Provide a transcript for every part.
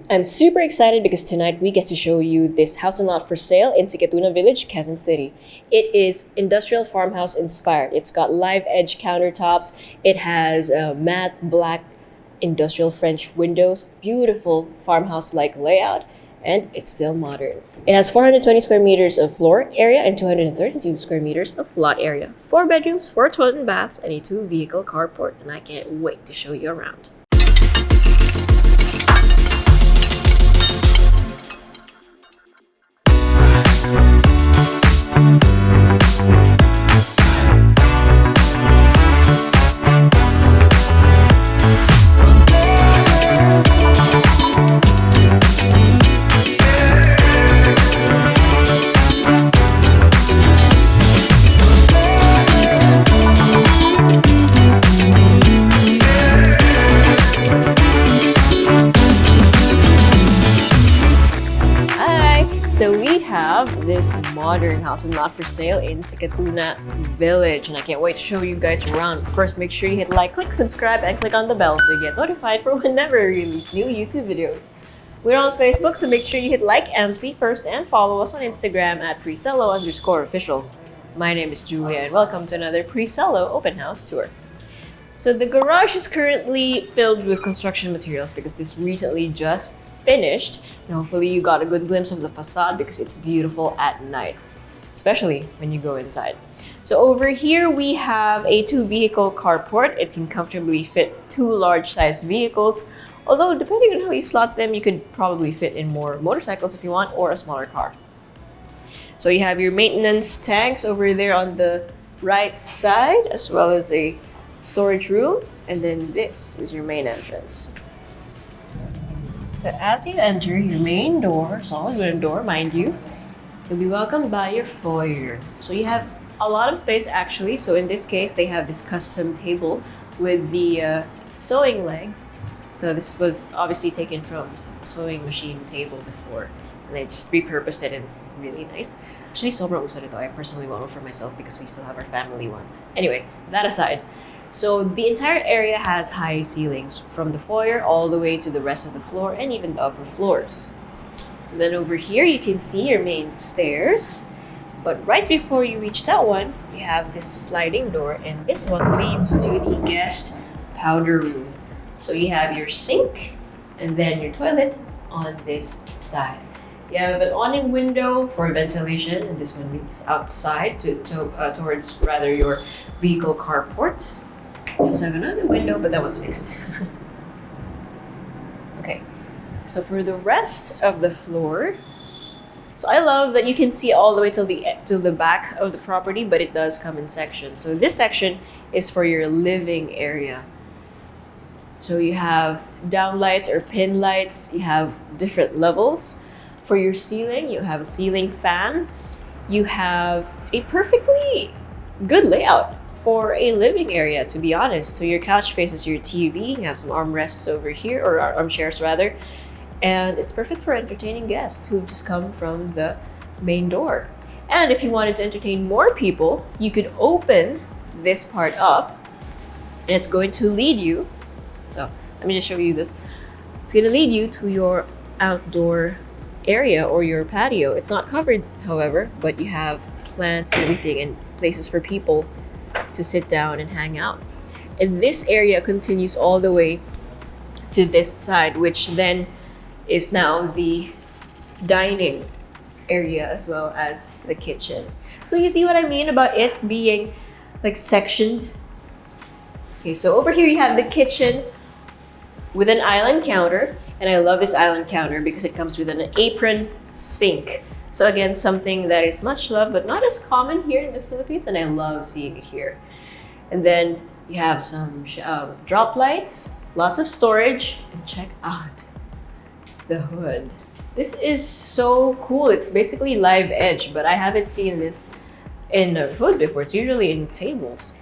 I'm super excited because tonight we get to show you this house and lot for sale in Sikatuna Village, Quezon City. It is industrial farmhouse inspired. It's got live edge countertops. It has matte black industrial French windows, beautiful farmhouse-like layout, and it's still modern. It has 420 square meters of floor area and 232 square meters of lot area. 4 bedrooms, 4 toilet and baths, and a 2-vehicle carport. And I can't wait to show you around. So we have this modern house and lot for sale in Sikatuna Village, and I can't wait to show you guys around. First, make sure you hit like, click subscribe, and click on the bell so you get notified for whenever we release new YouTube videos. We're on Facebook, so make sure you hit like and see first, and follow us on Instagram at Presello_official. My name is Julia, and welcome to another Presello open house tour. So the garage is currently filled with construction materials because this recently just finished, and hopefully you got a good glimpse of the facade because it's beautiful at night, especially when you go inside. So over here we have a 2-vehicle carport. It can comfortably fit 2 large-sized vehicles, although depending on how you slot them, you could probably fit in more motorcycles if you want, or a smaller car. So you have your maintenance tanks over there on the right side, as well as a storage room, and then this is your main entrance. So as you enter your main door, solid wooden door, mind you, you'll be welcomed by your foyer. So you have a lot of space actually. So in this case, they have this custom table with the sewing legs. So this was obviously taken from a sewing machine table before, and they just repurposed it, and it's really nice. Actually, sobrang uso nito. I personally want one for myself because we still have our family one. Anyway, that aside. So the entire area has high ceilings from the foyer all the way to the rest of the floor and even the upper floors. And then over here you can see your main stairs, but right before you reach that one, you have this sliding door, and this one leads to the guest powder room. So you have your sink and then your toilet on this side. You have an awning window for ventilation, and this one leads outside towards rather your vehicle carport. You also have another window, but that one's fixed. Okay, so for the rest of the floor, so I love that you can see all the way till the back of the property, but it does come in sections. So this section is for your living area. So you have downlights or pin lights. You have different levels. For your ceiling, you have a ceiling fan. You have a perfectly good layout for a living area, to be honest. So your couch faces your TV. You have some armrests over here, or armchairs rather, and it's perfect for entertaining guests who've just come from the main door. And if you wanted to entertain more people, you could open this part up, and it's going to lead you. So let me just show you this. It's going to lead you to your outdoor area or your patio. It's not covered, however, but you have plants and everything and places for people to sit down and hang out. And this area continues all the way to this side, which then is now the dining area as well as the kitchen. So you see what I mean about it being like sectioned? Okay, so over here you have the kitchen with an island counter, and I love this island counter because it comes with an apron sink. So again, something that is much loved but not as common here in the Philippines, and I love seeing it here. And then you have some drop lights, lots of storage, and check out the hood. This is so cool. It's basically live edge, but I haven't seen this in a hood before. It's usually in tables.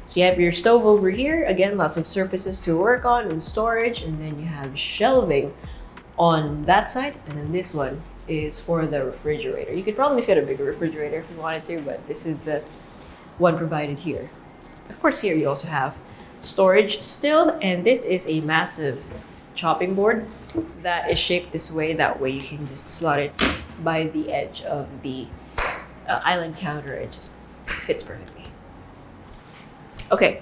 So you have your stove over here. Again, lots of surfaces to work on and storage, and then you have shelving on that side, and then this one is for the refrigerator. You could probably fit a bigger refrigerator if you wanted to, but this is the one provided here. Of course, here you also have storage still, and this is a massive chopping board. that is shaped this way. That way you can just slot it by the edge of the island counter. It just fits perfectly. Okay,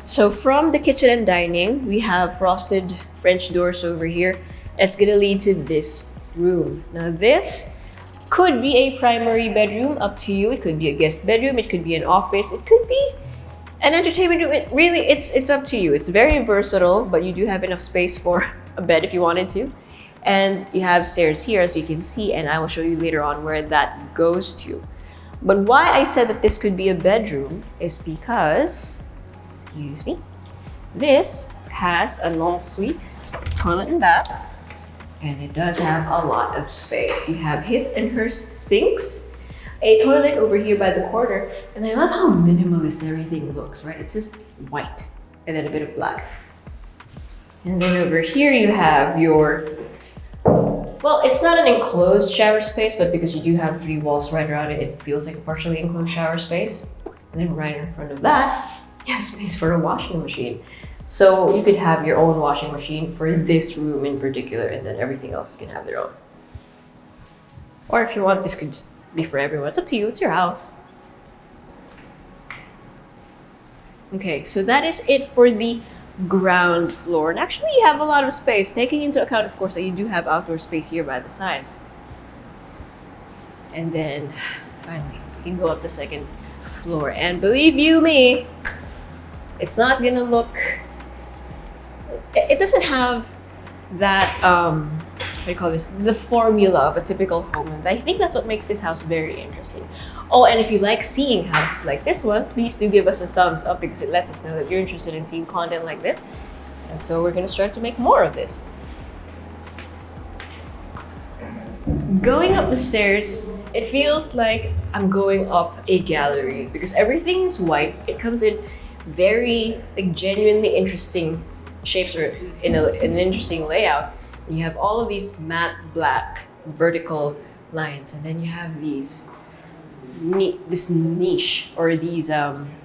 so from the kitchen and dining, we have frosted French doors over here. It's gonna lead to this room. Now this could be a primary bedroom, up to you. It could be a guest bedroom, it could be an office, it could be an entertainment room. It's up to you. It's very versatile, but you do have enough space for a bed if you wanted to. And you have stairs here, as you can see, and I will show you later on where that goes to. But why I said that this could be a bedroom is because, excuse me, this has an ensuite toilet and bath, and it does have a lot of space. You have his and hers sinks, a toilet over here by the corner, and I love how minimalist everything looks, right? It's just white and then a bit of black. And then over here you have your, well, it's not an enclosed shower space, but because you do have 3 walls right around it, it feels like a partially enclosed shower space. And then right in front of that, you have space for a washing machine. So you could have your own washing machine for this room in particular, and then everything else can have their own. Or if you want, this could just be for everyone. It's up to you, it's your house. Okay, so that is it for the ground floor. And actually you have a lot of space, taking into account, of course, that you do have outdoor space here by the side. And then finally, you can go up the second floor. And believe you me, it's not gonna look, it doesn't have that, what do you call this, the formula of a typical home. And I think that's what makes this house very interesting. Oh, and if you like seeing houses like this one, please do give us a thumbs up, because it lets us know that you're interested in seeing content like this. And so we're gonna start to make more of this. Going up the stairs, it feels like I'm going up a gallery because everything is white. It comes in very, like, genuinely interesting shapes, or in an interesting layout. You have all of these matte black vertical lines, and then you have these this niche, or these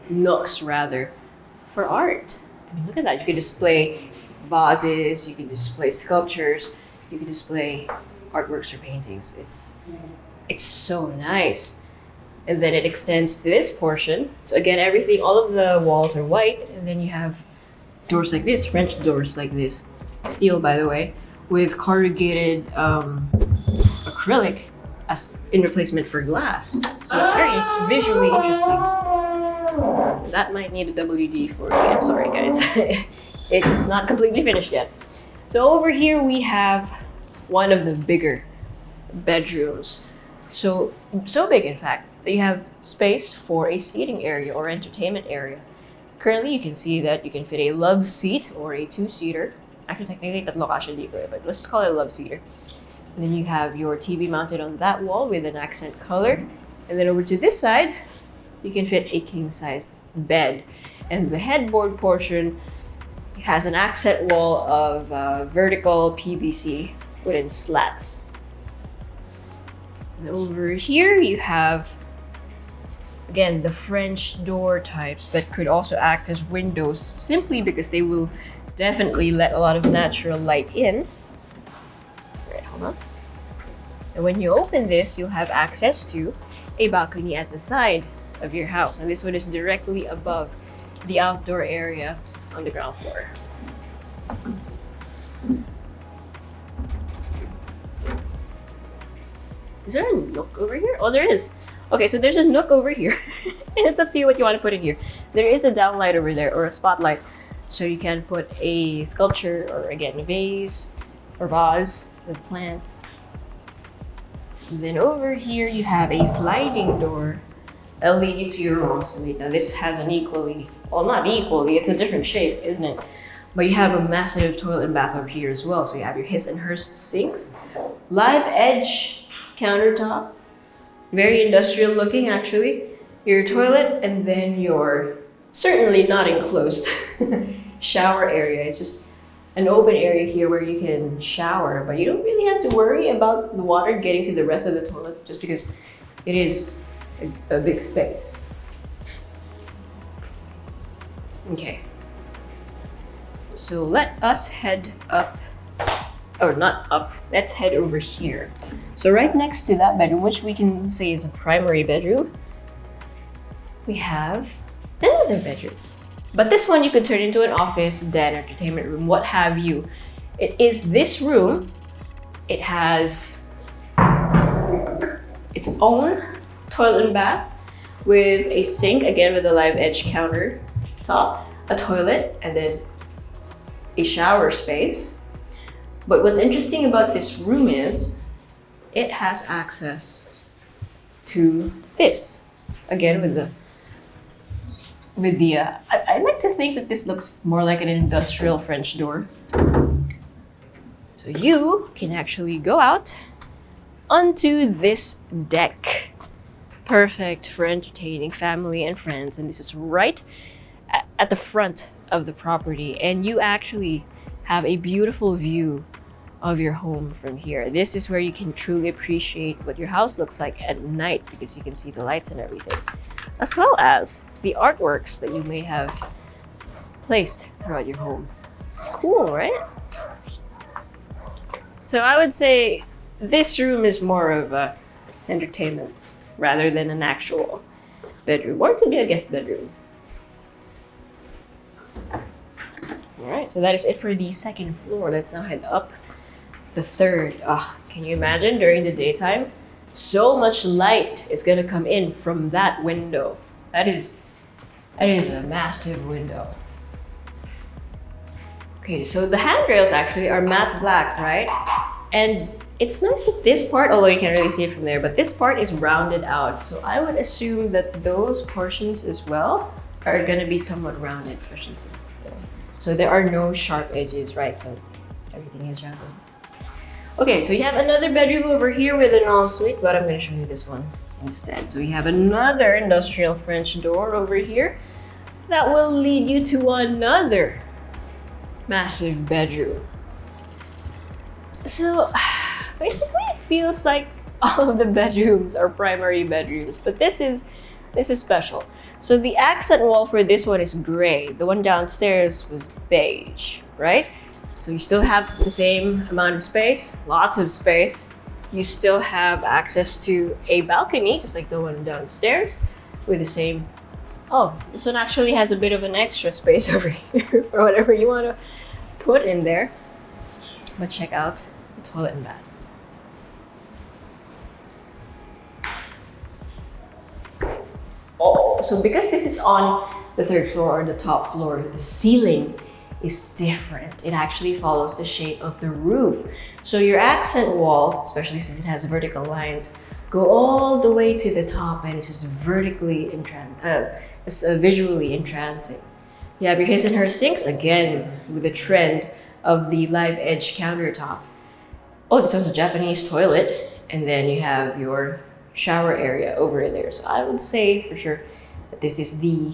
nooks rather, for art. I mean, look at that. You can display vases, you can display sculptures, you can display artworks or paintings. It's so nice. And then it extends to this portion. So again, everything, all of the walls are white, and then you have doors like this, French doors like this, steel by the way, with corrugated acrylic as in replacement for glass. So it's very visually interesting. That might need a WD for me. I'm sorry guys. It's not completely finished yet. So over here we have one of the bigger bedrooms. So big in fact that you have space for a seating area or entertainment area. Currently you can see that you can fit a love seat or a 2-seater. Actually technically tatlo kasya dito, but let's just call it a love seater. And then you have your TV mounted on that wall with an accent color. And then over to this side, you can fit a king-sized bed. And the headboard portion has an accent wall of vertical PVC wooden slats. And over here you have, again, the French door types that could also act as windows, simply because they will definitely let a lot of natural light in. Right, hold on. And when you open this, you'll have access to a balcony at the side of your house. And this one is directly above the outdoor area on the ground floor. Is there a nook over here? Oh, there is. Okay, so there's a nook over here. And it's up to you what you want to put in here. There is a downlight over there, or a spotlight. So you can put a sculpture, or again, a vase or vase with plants. And then over here you have a sliding door that'll lead you to your ensuite. Now this has an equally, well, not equally, it's a different shape, isn't it? But you have a massive toilet and bath over here as well. So you have your his and hers sinks, live edge countertop, very industrial looking actually, your toilet, and then your certainly not enclosed shower area. It's just an open area here where you can shower, but you don't really have to worry about the water getting to the rest of the toilet, just because it is a big space. Okay, so let us head up or not up, let's head over here. So right next to that bedroom, which we can say is a primary bedroom, we have another bedroom. But this one you could turn into an office, den, entertainment room, what have you. It is this room. It has its own toilet and bath with a sink, again with a live edge counter top, a toilet, and then a shower space. But what's interesting about this room is it has access to this. Again, I like to think that this looks more like an industrial French door. So you can actually go out onto this deck. Perfect for entertaining family and friends. And this is right at the front of the property. And you actually have a beautiful view of your home from here. This is where you can truly appreciate what your house looks like at night because you can see the lights and everything, as well as the artworks that you may have placed throughout your home. Cool, right? So I would say this room is more of a entertainment rather than an actual bedroom, or it could be a guest bedroom. All right, so that is it for the second floor. Let's now head up the third. Can you imagine during the daytime? So much light is gonna come in from that window. That is a massive window. Okay, so the handrails actually are matte black, right? And it's nice that this part, although you can't really see it from there, but this part is rounded out. So I would assume that those portions as well are gonna be somewhat rounded, especially since, so there are no sharp edges, right? So everything is rounded. Okay, so you have another bedroom over here with an ensuite, but I'm gonna show you this one instead. So we have another industrial French door over here that will lead you to another massive bedroom. So basically it feels like all of the bedrooms are primary bedrooms, but this is special. So the accent wall for this one is gray. The one downstairs was beige, right? So you still have the same amount of space, lots of space. You still have access to a balcony, just like the one downstairs, with the same. Oh, this one actually has a bit of an extra space over here for whatever you want to put in there. But check out the toilet and bath. Oh, so because this is on the third floor or the top floor, the ceiling is different. It actually follows the shape of the roof. So your accent wall, especially since it has vertical lines, go all the way to the top, and it's just visually entrancing. You have your his and her sinks, again with the trend of the live edge countertop. Oh, this one's a Japanese toilet, and then you have your shower area over there. So I would say for sure that this is the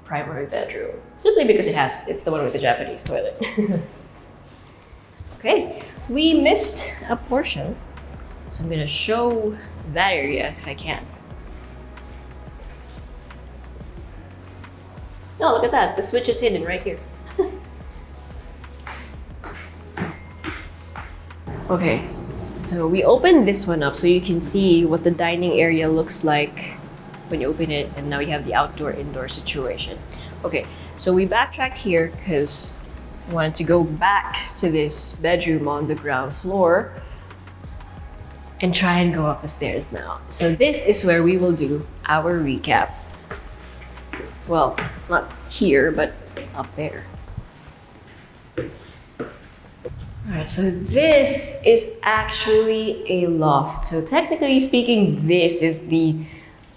primary bedroom, simply because it's the one with the Japanese toilet. Okay, we missed a portion, so I'm gonna show that area if I can. Oh, look at that, the switch is hidden right here. Okay, so we opened this one up so you can see what the dining area looks like when you open it, and now you have the outdoor-indoor situation. Okay, so we backtracked here because I wanted to go back to this bedroom on the ground floor and try and go up the stairs now. So this is where we will do our recap. Well, not here, but up there. Alright, so this is actually a loft. So technically speaking, this is the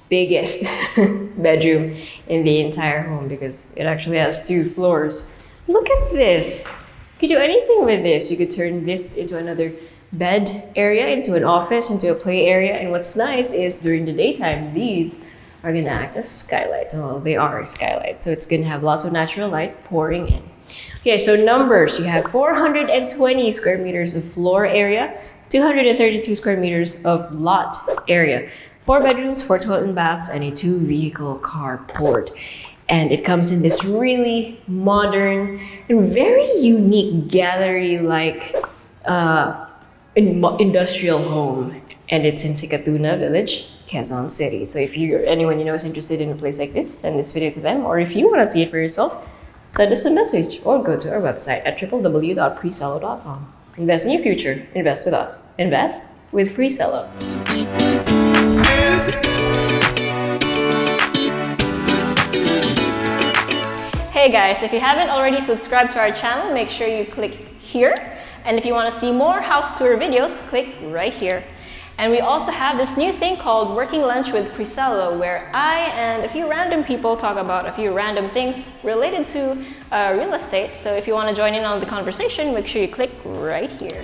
biggest bedroom in the entire home because it actually has 2 floors. Look at this. You could do anything with this. You could turn this into another bed area, into an office, into a play area. And what's nice is during the daytime, these are gonna act as skylights. Well, they are skylights. So it's gonna have lots of natural light pouring in. Okay, so numbers. You have 420 square meters of floor area, 232 square meters of lot area, 4 bedrooms, 4 toilet and baths, and a 2-vehicle carport. And it comes in this really modern and very unique gallery-like industrial home, and it's in Sikatuna Village, Quezon City. So if you're anyone you know is interested in a place like this, send this video to them, or if you want to see it for yourself, send us a message or go to our website at www.presello.com. Invest in your future. Invest with us. Invest with Presello. Hey guys, if you haven't already subscribed to our channel, make sure you click here. And if you want to see more house tour videos, click right here. And we also have this new thing called Working Lunch with Presello, where I and a few random people talk about a few random things related to real estate. So if you want to join in on the conversation, make sure you click right here.